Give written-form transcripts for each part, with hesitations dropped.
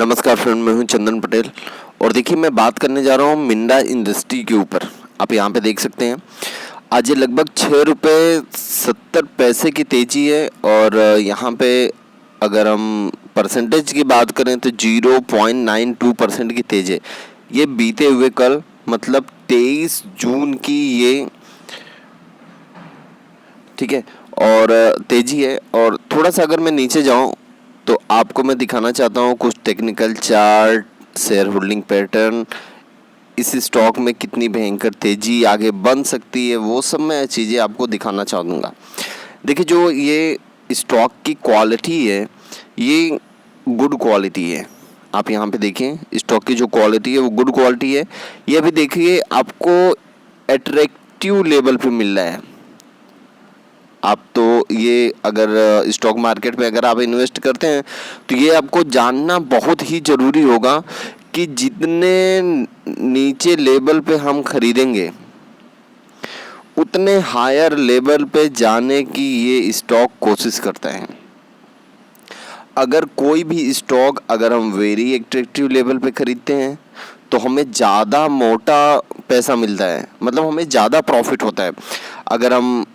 नमस्कार फ्रेंड, मैं हूं चंदन पटेल और देखिए मैं बात करने जा रहा हूं मिंडा इंडस्ट्री के ऊपर। आप यहां पे देख सकते हैं आज ये लगभग 6 रुपये 70 पैसे की तेज़ी है और यहां पे अगर हम परसेंटेज की बात करें तो 0.92% की तेज़ी है। ये बीते हुए कल मतलब 23 जून की ये, ठीक है, और तेज़ी है। और थोड़ा सा अगर मैं नीचे जाऊं तो आपको मैं दिखाना चाहता हूँ कुछ technical chart, share holding pattern, इस स्टॉक में कितनी भयंकर तेज़ी आगे बन सकती है, वो सब मैं चीज़ें आपको दिखाना चाहूँगा। देखिए जो ये स्टॉक की क्वालिटी है ये गुड क्वालिटी है। आप यहाँ पे देखें स्टॉक की जो क्वालिटी है वो गुड क्वालिटी है। ये भी देखिए आपको एट्रैक्टिव लेवल पे मिल रहा है। आप तो ये अगर स्टॉक मार्केट में अगर आप इन्वेस्ट करते हैं तो ये आपको जानना बहुत ही ज़रूरी होगा कि जितने नीचे लेवल पे हम खरीदेंगे उतने हायर लेवल पे जाने की ये स्टॉक कोशिश करता है। अगर कोई भी स्टॉक अगर हम वेरी एट्रैक्टिव लेवल पे खरीदते हैं तो हमें ज़्यादा मोटा पैसा मिलता है, मतलब हमें ज़्यादा प्रॉफिट होता है। अगर हम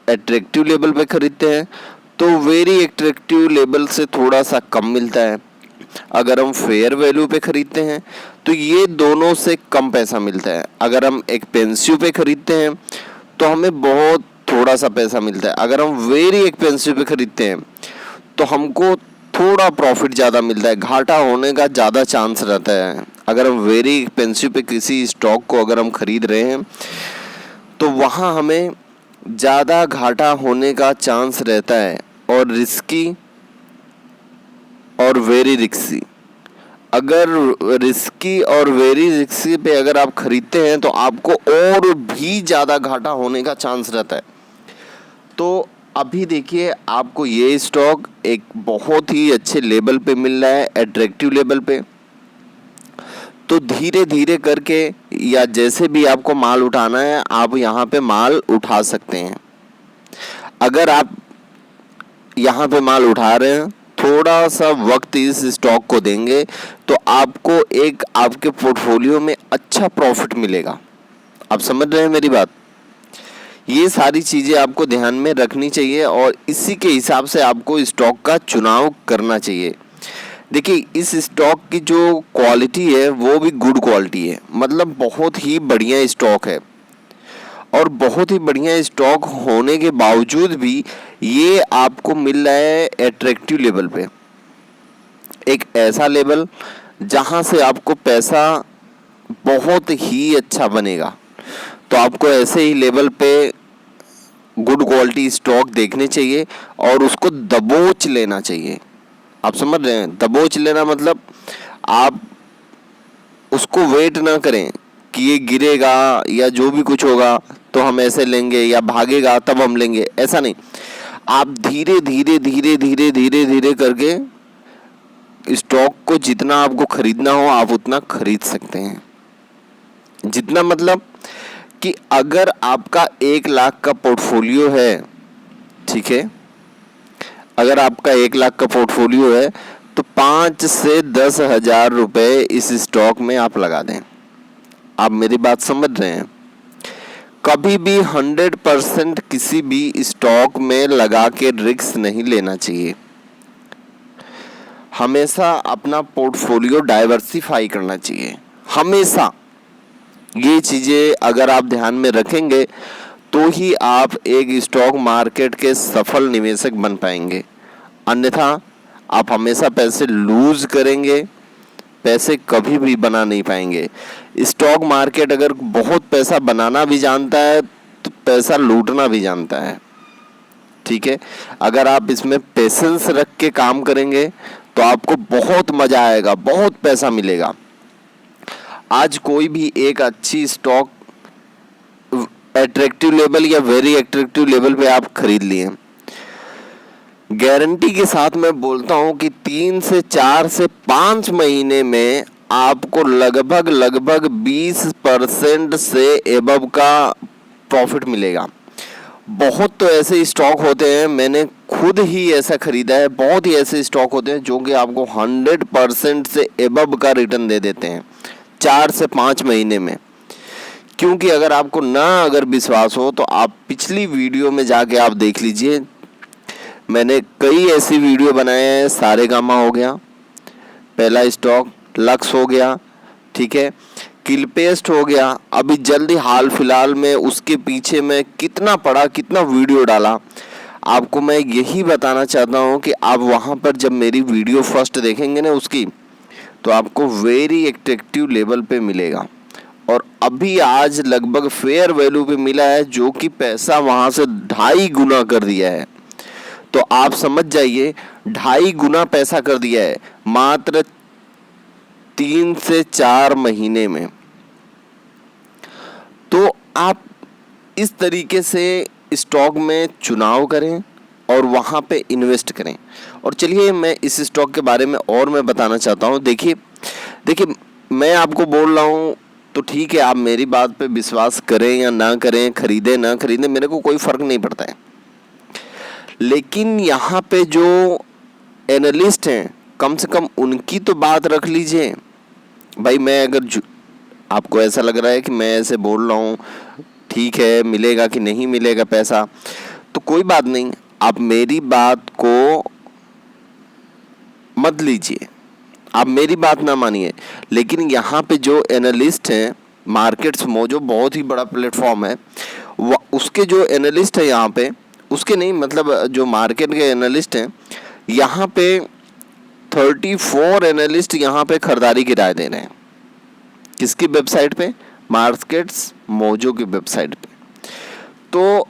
एट्रैक्टिव लेवल पे खरीदते हैं तो वेरी एट्रैक्टिव लेवल से थोड़ा सा कम मिलता है। अगर हम फेयर वैल्यू पे खरीदते हैं तो ये दोनों से कम पैसा मिलता है। अगर हम एक्सपेंसिव पे खरीदते हैं तो हमें बहुत थोड़ा सा पैसा मिलता है। अगर हम वेरी एक्सपेंसिव पे खरीदते हैं तो हमको थोड़ा प्रॉफिट ज़्यादा मिलता है, घाटा होने का ज़्यादा चांस रहता है। अगर हम वेरी एक्सपेंसिव पे किसी स्टॉक को अगर हम खरीद रहे हैं तो वहाँ हमें ज़्यादा घाटा होने का चांस रहता है और रिस्की और वेरी रिस्की। अगर रिस्की और वेरी रिस्की पे अगर आप खरीदते हैं तो आपको और भी ज़्यादा घाटा होने का चांस रहता है। तो अभी देखिए आपको ये स्टॉक एक बहुत ही अच्छे लेवल पे मिल रहा है, एट्रैक्टिव लेवल पे। तो धीरे धीरे करके या जैसे भी आपको माल उठाना है आप यहाँ पे माल उठा सकते हैं। अगर आप यहाँ पे माल उठा रहे हैं, थोड़ा सा वक्त इस स्टॉक को देंगे तो आपको एक आपके पोर्टफोलियो में अच्छा प्रॉफिट मिलेगा। आप समझ रहे हैं मेरी बात? ये सारी चीज़ें आपको ध्यान में रखनी चाहिए और इसी के हिसाब से आपको स्टॉक का चुनाव करना चाहिए। देखिए इस स्टॉक की जो क्वालिटी है वो भी गुड क्वालिटी है, मतलब बहुत ही बढ़िया स्टॉक है। और बहुत ही बढ़िया स्टॉक होने के बावजूद भी ये आपको मिल रहा है एट्रैक्टिव लेवल पे, एक ऐसा लेवल जहां से आपको पैसा बहुत ही अच्छा बनेगा। तो आपको ऐसे ही लेवल पे गुड क्वालिटी स्टॉक देखने चाहिए और उसको दबोच लेना चाहिए। आप समझ रहे हैं? दबोच लेना मतलब आप उसको वेट ना करें कि ये गिरेगा या जो भी कुछ होगा तो हम ऐसे लेंगे या भागेगा तब हम लेंगे, ऐसा नहीं। आप धीरे धीरे धीरे धीरे धीरे धीरे करके स्टॉक को जितना आपको खरीदना हो आप उतना खरीद सकते हैं। जितना मतलब कि अगर आपका 1 लाख का पोर्टफोलियो है, ठीक है, अगर आपका 1 लाख का पोर्टफोलियो है तो 5 से 10 हज़ार रुपये इस स्टॉक में आप लगा दें। आप मेरी बात समझ रहे हैं? कभी भी 100% किसी भी स्टॉक में लगा के रिस्क नहीं लेना चाहिए। हमेशा अपना पोर्टफोलियो डाइवर्सिफाई करना चाहिए। हमेशा ये चीज़ें अगर आप ध्यान में रखेंगे तो ही आप एक स्टॉक मार्केट के सफल निवेशक बन पाएंगे। अन्यथा आप हमेशा पैसे लूज करेंगे, पैसे कभी भी बना नहीं पाएंगे। स्टॉक मार्केट अगर बहुत पैसा बनाना भी जानता है तो पैसा लूटना भी जानता है, ठीक है। अगर आप इसमें पेशेंस रख के काम करेंगे तो आपको बहुत मज़ा आएगा, बहुत पैसा मिलेगा। आज कोई भी एक अच्छी स्टॉक एट्रैक्टिव लेवल या वेरी एट्रैक्टिव लेवल पे आप खरीद लिए, गारंटी के साथ मैं बोलता हूं कि 3 से 4 से 5 महीने में आपको लगभग 20% से एबव का प्रॉफिट मिलेगा। बहुत तो ऐसे स्टॉक होते हैं, मैंने खुद ही ऐसा खरीदा है, बहुत ही ऐसे स्टॉक होते हैं जो कि आपको 100% से एबव का रिटर्न दे देते हैं 4 से 5 महीने में। क्योंकि अगर आपको अगर विश्वास हो तो आप पिछली वीडियो में जाके आप देख लीजिए, मैंने कई ऐसी वीडियो बनाए हैं। सारेगामा हो गया पहला स्टॉक, लक्स हो गया, ठीक है, किलपेस्ट हो गया, अभी जल्दी हाल फिलहाल में उसके पीछे मैं कितना पढ़ा, कितना वीडियो डाला। आपको मैं यही बताना चाहता हूँ कि आप वहाँ पर जब मेरी वीडियो फर्स्ट देखेंगे ना उसकी, तो आपको वेरी एट्रैक्टिव लेवल पे मिलेगा। और अभी आज लगभग फेयर वैल्यू पे मिला है, जो कि पैसा वहाँ से 2.5 गुना कर दिया है। तो आप समझ जाइए 2.5 गुना पैसा कर दिया है मात्र 3 से 4 महीने में। तो आप इस तरीके से स्टॉक में चुनाव करें और वहाँ पे इन्वेस्ट करें। और चलिए मैं इस स्टॉक के बारे में और मैं बताना चाहता हूँ। देखिए मैं आपको बोल रहा हूँ तो ठीक है, आप मेरी बात पे विश्वास करें या ना करें, खरीदें ना खरीदें, मेरे को कोई फ़र्क नहीं पड़ता है। लेकिन यहाँ पे जो एनालिस्ट हैं, कम से कम उनकी तो बात रख लीजिए। भाई मैं अगर आपको ऐसा लग रहा है कि मैं ऐसे बोल रहा हूँ, ठीक है, मिलेगा कि नहीं मिलेगा पैसा, तो कोई बात नहीं, आप मेरी बात को मत लीजिए, आप मेरी बात ना मानिए। लेकिन यहाँ पे जो एनालिस्ट हैं, मार्केट्स मोजो बहुत ही बड़ा प्लेटफॉर्म है, उसके जो एनालिस्ट है यहाँ पे, उसके नहीं मतलब जो मार्केट के एनालिस्ट हैं, यहाँ पे 34 एनालिस्ट यहाँ पे खरीदारी की राय दे रहे हैं। किसकी वेबसाइट पे? मार्केट्स मोजो की वेबसाइट पे। तो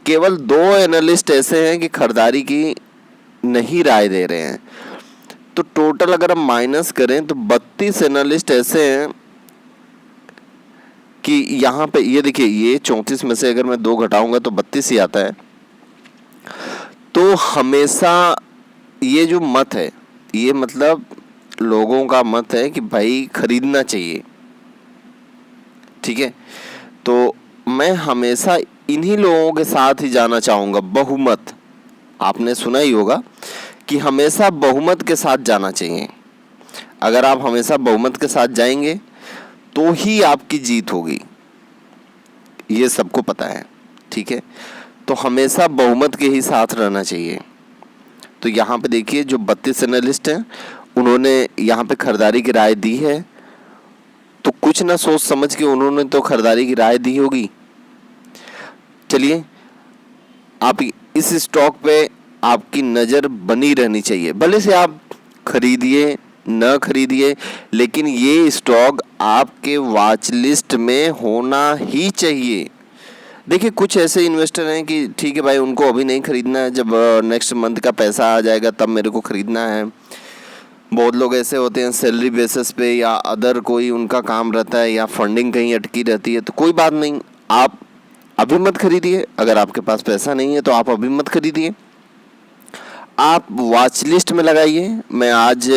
केवल 2 एनालिस्ट ऐसे हैं कि खरीदारी की नहीं राय दे रहे हैं। तो टोटल अगर हम माइनस करें तो 32 एनालिस्ट ऐसे हैं कि यहाँ पे ये देखिए, ये 34 में से अगर मैं 2 घटाऊंगा तो 32 ही आता है। तो हमेशा ये जो मत है, ये मतलब लोगों का मत है कि भाई खरीदना चाहिए, ठीक है। तो मैं हमेशा इन्हीं लोगों के साथ ही जाना चाहूँगा। बहुमत, आपने सुना ही होगा कि हमेशा बहुमत के साथ जाना चाहिए। अगर आप हमेशा बहुमत के साथ जाएंगे तो ही आपकी जीत होगी, ये सबको पता है, ठीक है। तो हमेशा बहुमत के ही साथ रहना चाहिए। तो यहाँ पे देखिए जो 32 एनालिस्ट हैं, उन्होंने यहाँ पे खरीदारी की राय दी है। तो कुछ ना सोच समझ के उन्होंने तो खरीदारी की राय दी होगी। चलिए, आप इस स्टॉक पे आपकी नज़र बनी रहनी चाहिए, भले से आप खरीदिए न खरीदिए, लेकिन ये स्टॉक आपके वॉच लिस्ट में होना ही चाहिए। देखिए कुछ ऐसे इन्वेस्टर हैं कि ठीक है भाई, उनको अभी नहीं खरीदना है, जब नेक्स्ट मंथ का पैसा आ जाएगा तब मेरे को ख़रीदना है। बहुत लोग ऐसे होते हैं सैलरी बेसिस पे, या अदर कोई उनका काम रहता है, या फंडिंग कहीं अटकी रहती है। तो कोई बात नहीं, आप अभी मत खरीदिए। अगर आपके पास पैसा नहीं है तो आप अभी मत खरीदिए, आप वॉच लिस्ट में लगाइए। मैं आज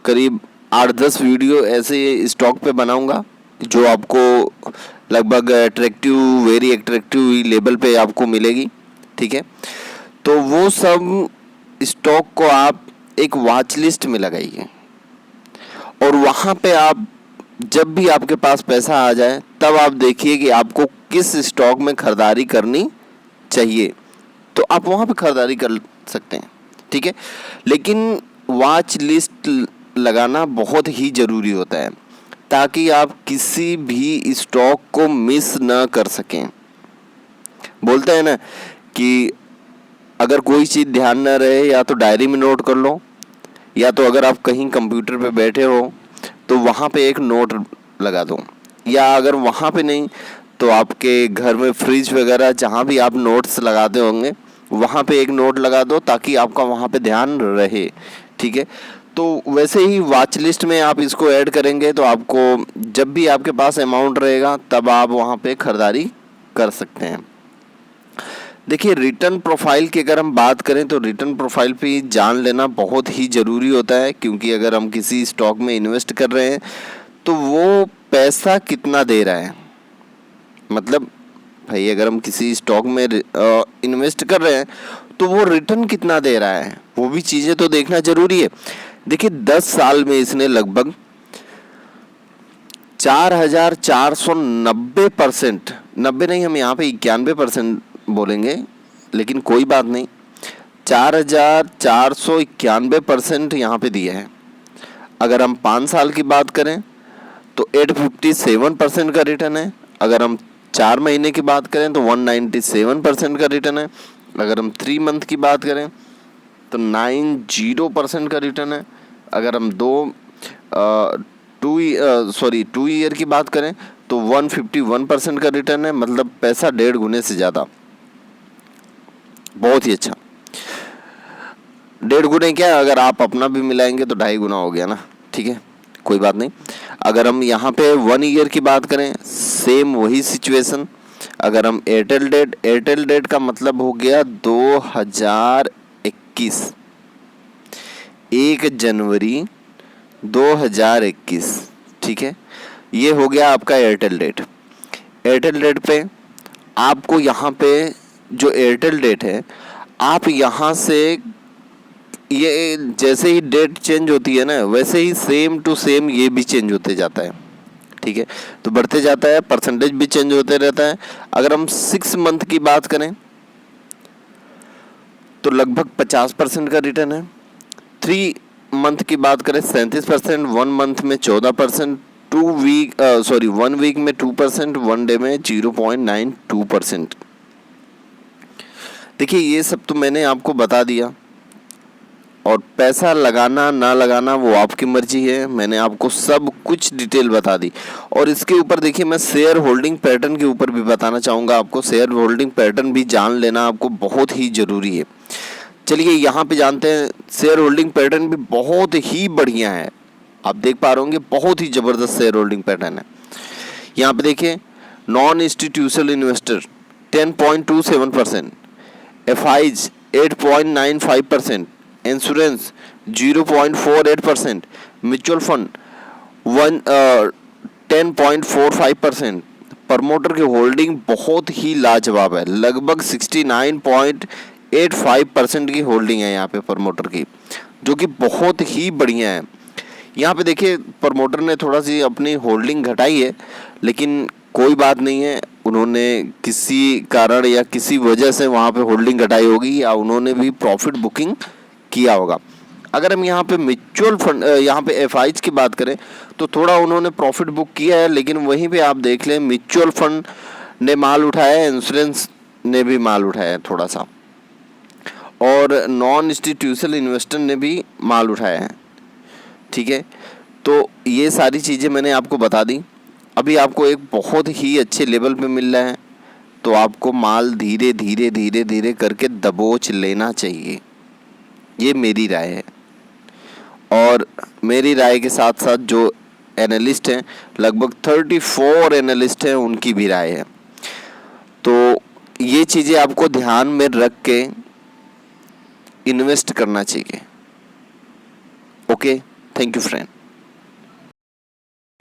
करीब 8-10 वीडियो ऐसे स्टॉक पे बनाऊंगा जो आपको लगभग अट्रैक्टिव, वेरी अट्रैक्टिव लेवल पे आपको मिलेगी, ठीक है। तो वो सब स्टॉक को आप एक वॉच लिस्ट में लगाइए, और वहाँ पे आप जब भी आपके पास पैसा आ जाए तब आप देखिए कि आपको किस स्टॉक में खरीदारी करनी चाहिए, तो आप वहाँ पे खरीदारी कर सकते हैं, ठीक है। लेकिन वॉच लिस्ट लगाना बहुत ही ज़रूरी होता है, ताकि आप किसी भी स्टॉक को मिस ना कर सकें। बोलते हैं ना कि अगर कोई चीज़ ध्यान ना रहे, या तो डायरी में नोट कर लो, या तो अगर आप कहीं कंप्यूटर पे बैठे हो तो वहाँ पे एक नोट लगा दो, या अगर वहाँ पे नहीं तो आपके घर में फ्रिज वगैरह जहाँ भी आप नोट्स लगाते होंगे वहाँ पे एक नोट लगा दो, ताकि आपका वहाँ पे ध्यान रहे, ठीक है। तो वैसे ही वॉच लिस्ट में आप इसको ऐड करेंगे तो आपको जब भी आपके पास अमाउंट रहेगा तब आप वहाँ पे ख़रीदारी कर सकते हैं। देखिए रिटर्न प्रोफाइल की अगर हम बात करें तो रिटर्न प्रोफाइल पे जान लेना बहुत ही ज़रूरी होता है, क्योंकि अगर हम किसी स्टॉक में इन्वेस्ट कर रहे हैं तो वो पैसा कितना दे रहा है, मतलब भाई अगर हम किसी स्टॉक में इन्वेस्ट कर रहे हैं तो वो रिटर्न कितना दे रहा है, वो भी चीज़ें तो देखना जरूरी है। देखिए 10 साल में इसने लगभग 4,490%, 90 नहीं, हम यहाँ पे 91% बोलेंगे, लेकिन कोई बात नहीं, 4,491% यहाँ पे दिया है। अगर हम 5 साल की बात करें तो 857% का रिटर्न है। अगर हम 4 महीने की बात करें तो 197% का रिटर्न है। अगर हम 3 मंथ की बात करें तो 90% का रिटर्न है। अगर हम 2 ईयर की बात करें तो 151% का रिटर्न है, मतलब पैसा 1.5 गुने से ज़्यादा। बहुत ही अच्छा। 1.5 गुने क्या, अगर आप अपना भी मिलाएंगे तो 2.5 गुना हो गया ना, ठीक है, कोई बात नहीं। अगर हम यहाँ पे 1 ईयर की बात करें, सेम वही सिचुएशन। अगर हम एयरटेल डेट का मतलब हो गया 2021, 1 जनवरी 2021, ठीक है, ये हो गया आपका एयरटेल डेट। एयरटेल डेट पे आपको यहाँ पे जो एयरटेल डेट है, आप यहाँ से ये जैसे ही डेट चेंज होती है ना, वैसे ही सेम टू सेम ये भी चेंज होते जाता है, ठीक है, तो बढ़ते जाता है, परसेंटेज भी चेंज होते रहता है। अगर हम 6 मंथ की बात करें तो लगभग 50% का रिटर्न है। 3 मंथ की बात करें 37%, 1 मंथ में 14%, 1 वीक में 2%, 1 डे में 0.92%। देखिए ये सब तो मैंने आपको बता दिया, और पैसा लगाना ना लगाना वो आपकी मर्जी है। मैंने आपको सब कुछ डिटेल बता दी। और इसके ऊपर देखिए मैं शेयर होल्डिंग पैटर्न के ऊपर भी बताना चाहूँगा आपको। शेयर होल्डिंग पैटर्न भी जान लेना आपको बहुत ही ज़रूरी है। चलिए यहाँ पे जानते हैं। शेयर होल्डिंग पैटर्न भी बहुत ही बढ़िया है, आप देख पा रहे होंगे, बहुत ही ज़बरदस्त शेयर होल्डिंग पैटर्न है। यहाँ पे देखिए, non institutional investor 10.27%, FIIs 8.95%, insurance 0.48%, mutual fund 10.45%। Promoter की होल्डिंग बहुत ही लाजवाब है, लगभग 69.85% की होल्डिंग है यहाँ पे प्रमोटर की, जो कि बहुत ही बढ़िया है। यहाँ पे देखिए प्रमोटर ने थोड़ा सी अपनी होल्डिंग घटाई है, लेकिन कोई बात नहीं है, उन्होंने किसी कारण या किसी वजह से वहाँ पे होल्डिंग घटाई होगी, या उन्होंने भी प्रॉफिट बुकिंग किया होगा। अगर हम यहाँ पे म्यूचुअल फंड, यहाँ पे एफआईज की बात करें तो थोड़ा उन्होंने प्रॉफिट बुक किया है, लेकिन वहीं पे आप देख लें म्यूचुअल फंड ने माल उठाया है, इंश्योरेंस ने भी माल उठाया है थोड़ा सा, और नॉन इंस्टीट्यूशनल इन्वेस्टर ने भी माल उठाया है, ठीक है। तो ये सारी चीज़ें मैंने आपको बता दी। अभी आपको एक बहुत ही अच्छे लेवल पे मिल रहा है, तो आपको माल धीरे धीरे धीरे धीरे करके दबोच लेना चाहिए, ये मेरी राय है। और मेरी राय के साथ साथ जो एनालिस्ट हैं, लगभग 34 एनालिस्ट हैं, उनकी भी राय है। तो ये चीज़ें आपको ध्यान में रख के इन्वेस्ट करना चाहिए। Okay, thank you friend.